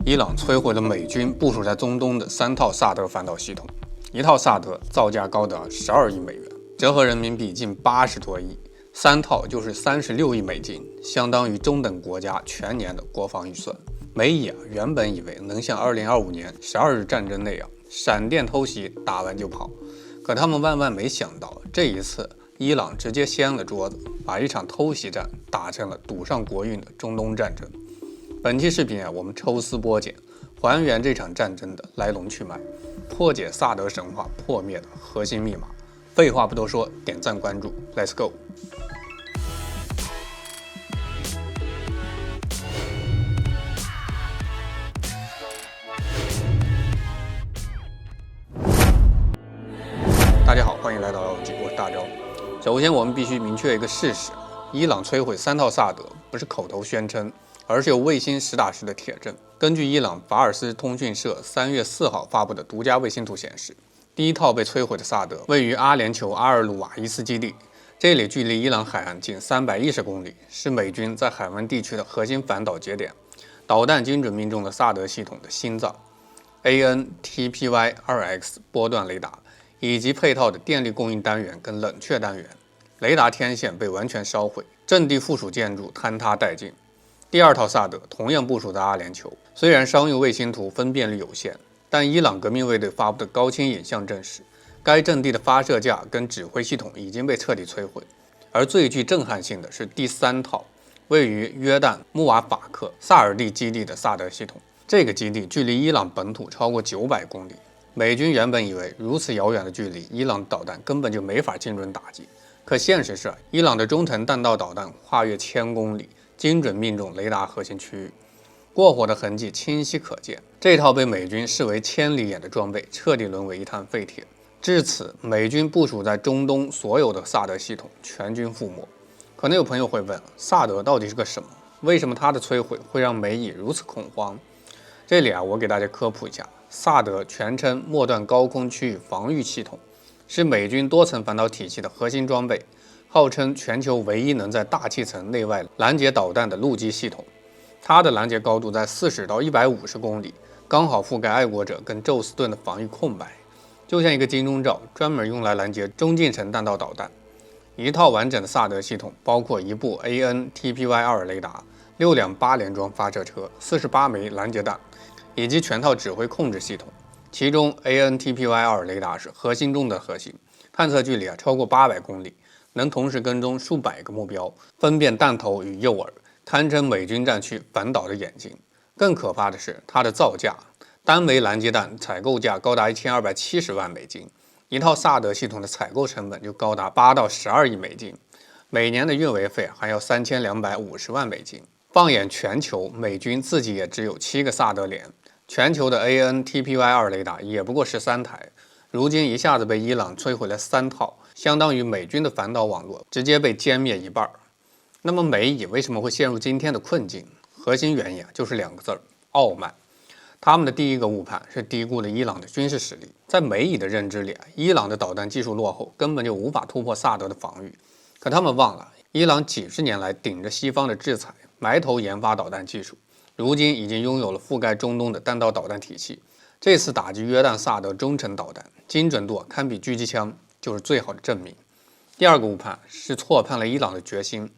伊朗摧毁了美军部署在中东的3套萨德反导系统，一套萨德造价高达12亿美元，折合人民币近80多亿，3套就是36亿美金，相当于中等国家全年的国防预算。美以原本以为能像2025年12日战争那样，闪电偷袭打完就跑，可他们万万没想到，这一次伊朗直接掀了桌子，把一场偷袭战打成了赌上国运的中东战争。本期视频我们抽丝剥茧，还原这场战争的来龙去脉，破解萨德神话破灭的核心密码。废话不多说，点赞关注 ，Let's go！ 大家好，欢迎来到老友记，我是大钊。首先，我们必须明确一个事实：伊朗摧毁3套萨德不是口头宣称，而是有卫星实打实的铁证。根据伊朗法尔斯通讯社3月4号发布的独家卫星图显示，第一套被摧毁的萨德位于阿联酋阿尔鲁瓦伊斯基地，这里距离伊朗海岸近310公里，是美军在海湾地区的核心反导节点，导弹精准命中了萨德系统的心脏 AN-TPY-2X 波段雷达，以及配套的电力供应单元跟冷却单元。雷达天线被完全烧毁，阵地附属建筑坍塌殆尽。第二套萨德同样部署在阿联酋，虽然商用卫星图分辨率有限，但伊朗革命卫队发布的高清影像证实，该阵地的发射架跟指挥系统已经被彻底摧毁。而最具震撼性的是第3套，位于约旦穆瓦法克萨尔蒂基地的萨德系统。这个基地距离伊朗本土超过900公里，美军原本以为如此遥远的距离，伊朗导弹根本就没法精准打击。可现实是，伊朗的中程弹道导弹跨越1000公里，精准命中雷达核心区域，过火的痕迹清晰可见。这套被美军视为千里眼的装备，彻底沦为一滩废铁。至此，美军部署在中东所有的萨德系统全军覆没。可能有朋友会问，萨德到底是个什么？为什么它的摧毁会让美以如此恐慌？这里我给大家科普一下，萨德全称末段高空区域防御系统，是美军多层反导体系的核心装备，号称全球唯一能在大气层内外拦截导弹的陆基系统。它的拦截高度在40到150公里，刚好覆盖爱国者跟宙斯盾的防御空白，就像一个金钟罩，专门用来拦截中近程弹道导弹。一套完整的萨德系统包括一部 AN-TPY-2 雷达、6辆8连装发射车、48枚拦截弹，以及全套指挥控制系统。其中 AN-TPY-2 雷达是核心中的核心，探测距离超过800公里，能同时跟踪数百个目标，分辨弹头与诱饵，堪称美军战区反导的眼睛。更可怕的是它的造价，单枚拦截弹采购价高达1270万美金，一套萨德系统的采购成本就高达8到12亿美金，每年的运维费还要3250万美金。放眼全球，美军自己也只有7个萨德连，全球的 AN-TPY-2 雷达也不过13台，如今一下子被伊朗摧毁了3套，相当于美军的反导网络直接被歼灭一半。那么美以为什么会陷入今天的困境？核心原因就是2个字：傲慢。他们的第一个误判是低估了伊朗的军事实力。在美以的认知里，伊朗的导弹技术落后，根本就无法突破萨德的防御。可他们忘了，伊朗几十年来顶着西方的制裁，埋头研发导弹技术，如今已经拥有了覆盖中东的弹道导弹体系。这次打击约旦萨德中程导弹，精准度堪比狙击枪，就是最好的证明。第二个误判是错判了伊朗的决心。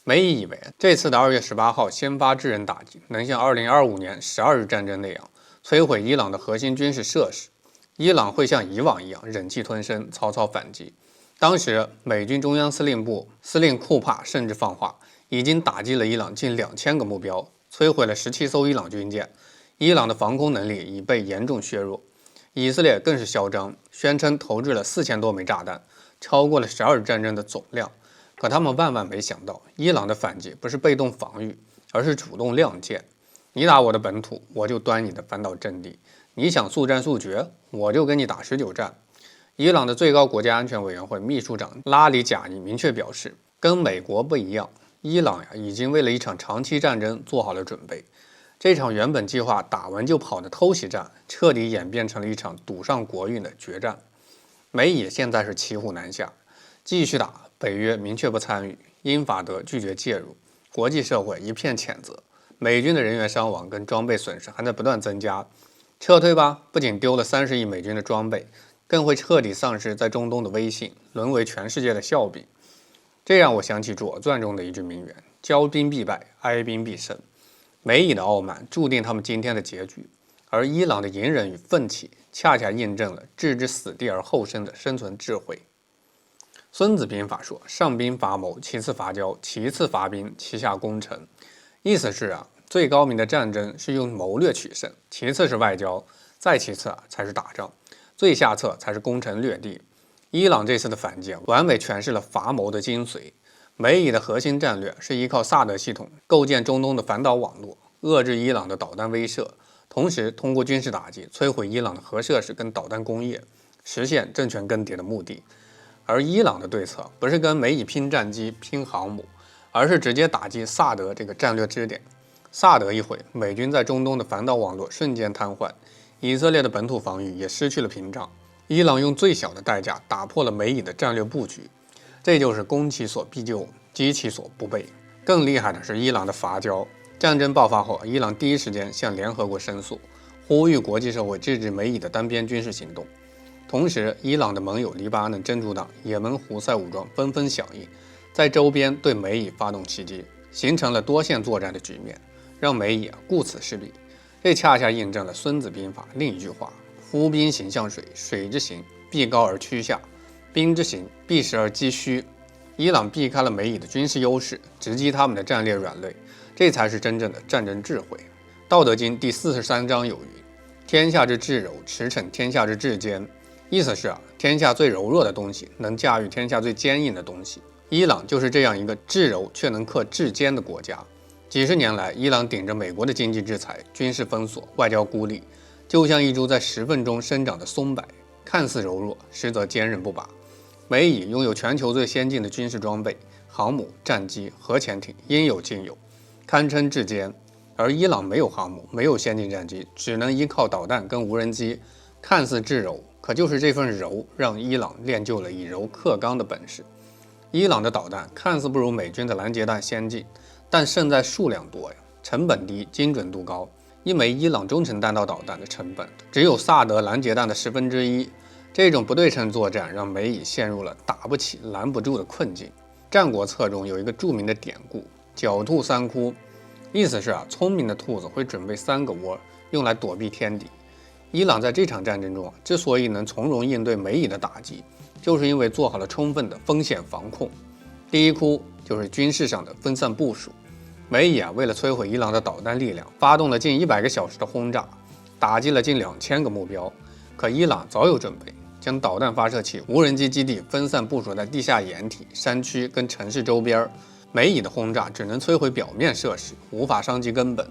美以为这次的2月18号先发制人打击能像2025年12日战争那样摧毁伊朗的核心军事设施，伊朗会像以往一样忍气吞声，草草反击。当时美军中央司令部司令库帕甚至放话，已经打击了伊朗近2000个目标，摧毁了17艘伊朗军舰，伊朗的防空能力已被严重削弱。以色列更是嚣张，宣称投掷了4000多枚炸弹，超过了12日战争的总量。可他们万万没想到，伊朗的反击不是被动防御，而是主动亮剑。你打我的本土，我就端你的反导阵地；你想速战速决，我就跟你打持久战。伊朗的最高国家安全委员会秘书长拉里贾尼明确表示，跟美国不一样，伊朗已经为了一场长期战争做好了准备。这场原本计划打完就跑的偷袭战，彻底演变成了一场赌上国运的决战。美以现在是骑虎难下，继续打，北约明确不参与，英法德拒绝介入，国际社会一片谴责。美军的人员伤亡跟装备损失还在不断增加。撤退吧，不仅丢了30亿美军的装备，更会彻底丧失在中东的威信，沦为全世界的笑柄。这让我想起《左传》中的一句名言：骄兵必败，哀兵必胜。美以的傲慢注定他们今天的结局，而伊朗的隐忍与奋起恰恰印证了置之死地而后生的生存智慧。孙子兵法说：上兵伐谋，其次伐交，其次伐兵，其下攻城。意思是最高明的战争是用谋略取胜，其次是外交，再其次才是打仗，最下策才是攻城略地。伊朗这次的反击完美诠释了伐谋的精髓。美以的核心战略是依靠萨德系统构建中东的反导网络，遏制伊朗的导弹威慑，同时通过军事打击摧毁伊朗的核设施跟导弹工业，实现政权更迭的目的。而伊朗的对策不是跟美以拼战机、拼航母，而是直接打击萨德这个战略支点。萨德一毁，美军在中东的反导网络瞬间瘫痪，以色列的本土防御也失去了屏障。伊朗用最小的代价打破了美以的战略布局，这就是攻其所必救，击其所不备。更厉害的是伊朗的伐交。战争爆发后，伊朗第一时间向联合国申诉，呼吁国际社会制止美以的单边军事行动。同时，伊朗的盟友黎巴嫩真主党、也门胡塞武装纷纷响应，在周边对美以发动袭击，形成了多线作战的局面，让美以顾此失彼。这恰恰印证了《孙子兵法》另一句话：夫兵行向水，水之行必高而趋下，兵之行必实而击虚。伊朗避开了美以的军事优势，直击他们的战略软肋，这才是真正的战争智慧。《道德经》第43章有云：天下之至柔，驰骋天下之至坚。意思是天下最柔弱的东西能驾驭天下最坚硬的东西。伊朗就是这样一个至柔却能克至坚的国家。几十年来，伊朗顶着美国的经济制裁、军事封锁、外交孤立，就像一株在石缝中生长的松柏，看似柔弱，实则坚韧不拔。美以拥有全球最先进的军事装备，航母、战机、核潜艇应有尽有，堪称至坚。而伊朗没有航母，没有先进战机，只能依靠导弹跟无人机，看似至柔，可就是这份柔让伊朗练就了以柔克刚的本事。伊朗的导弹看似不如美军的拦截弹先进，但胜在数量多成本低，精准度高。一枚伊朗中程弹道导弹的成本只有萨德拦截弹的1/10。这种不对称作战让美以陷入了打不起、拦不住的困境。《战国策》中有一个著名的典故：狡兔3窟，意思是聪明的兔子会准备3个窝，用来躲避天敌。伊朗在这场战争中之所以能从容应对美以的打击，就是因为做好了充分的风险防控。第一窟就是军事上的分散部署。美以为了摧毁伊朗的导弹力量，发动了近100个小时的轰炸，打击了近2000个目标。可伊朗早有准备，将导弹发射器、无人机基地分散部署在地下掩体、山区跟城市周边。美以的轰炸只能摧毁表面设施，无法伤及根本。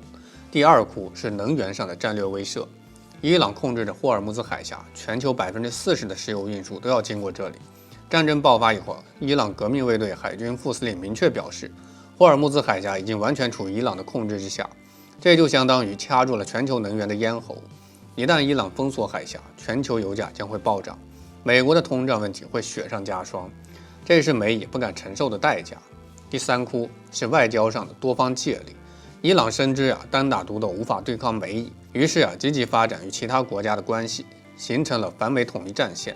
第二窟是能源上的战略威慑。伊朗控制着霍尔木兹海峡，全球40%的石油运输都要经过这里。战争爆发以后，伊朗革命卫队海军副司令明确表示，霍尔木兹海峡已经完全处于伊朗的控制之下，这就相当于掐住了全球能源的咽喉。一旦伊朗封锁海峡，全球油价将会暴涨，美国的通胀问题会雪上加霜，这是美以不敢承受的代价。第三窟是外交上的多方借力。伊朗深知单打独斗无法对抗美以，于是积极发展与其他国家的关系，形成了反美统一战线。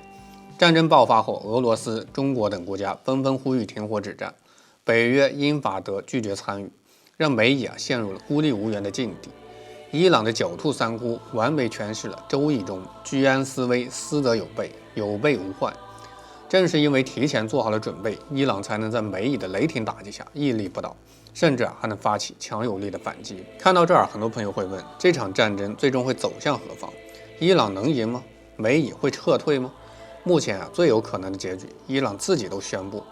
战争爆发后，俄罗斯、中国等国家纷纷呼吁停火止战，北约、英法德拒绝参与，让美以陷入了孤立无援的境地。伊朗的狡兔3窟完美诠释了《周易》中居安思危，思则有备，有备无患。正是因为提前做好了准备，伊朗才能在美以的雷霆打击下屹立不倒，甚至还能发起强有力的反击。看到这儿，很多朋友会问，这场战争最终会走向何方？伊朗能赢吗？美以会撤退吗？目前最有可能的结局，伊朗自己都宣布，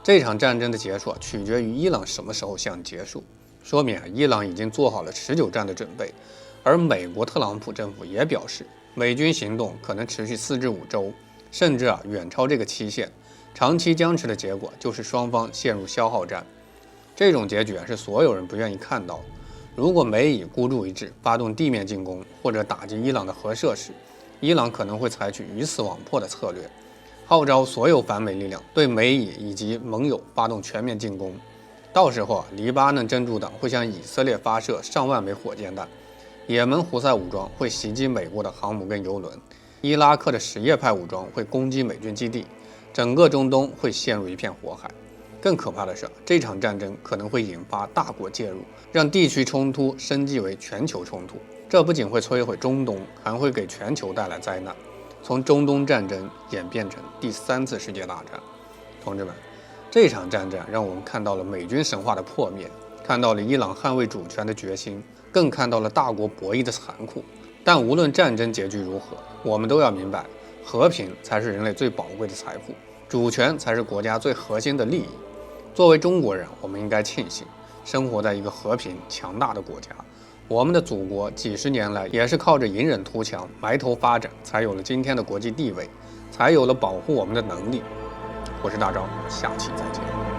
这场战争的结束取决于伊朗什么时候想结束。说明伊朗已经做好了持久战的准备。而美国特朗普政府也表示，美军行动可能持续4至5周，甚至远超这个期限。长期僵持的结果就是双方陷入消耗战。这种结局是所有人不愿意看到的。如果美以孤注一掷，发动地面进攻或者打击伊朗的核设施，伊朗可能会采取鱼死网破的策略，号召所有反美力量对美以以及盟友发动全面进攻。到时候黎巴嫩真主党会向以色列发射上万枚火箭弹，也门胡塞武装会袭击美国的航母跟油轮，伊拉克的什叶派武装会攻击美军基地，整个中东会陷入一片火海。更可怕的是，这场战争可能会引发大国介入，让地区冲突升级为全球冲突。这不仅会摧毁中东，还会给全球带来灾难，从中东战争演变成第3次世界大战。同志们，这场战争让我们看到了美军神话的破灭，看到了伊朗捍卫主权的决心，更看到了大国博弈的残酷。但无论战争结局如何，我们都要明白，和平才是人类最宝贵的财富，主权才是国家最核心的利益。作为中国人，我们应该庆幸生活在一个和平强大的国家。我们的祖国几十年来也是靠着隐忍图强、埋头发展，才有了今天的国际地位，才有了保护我们的能力。我是大钊，下期再见。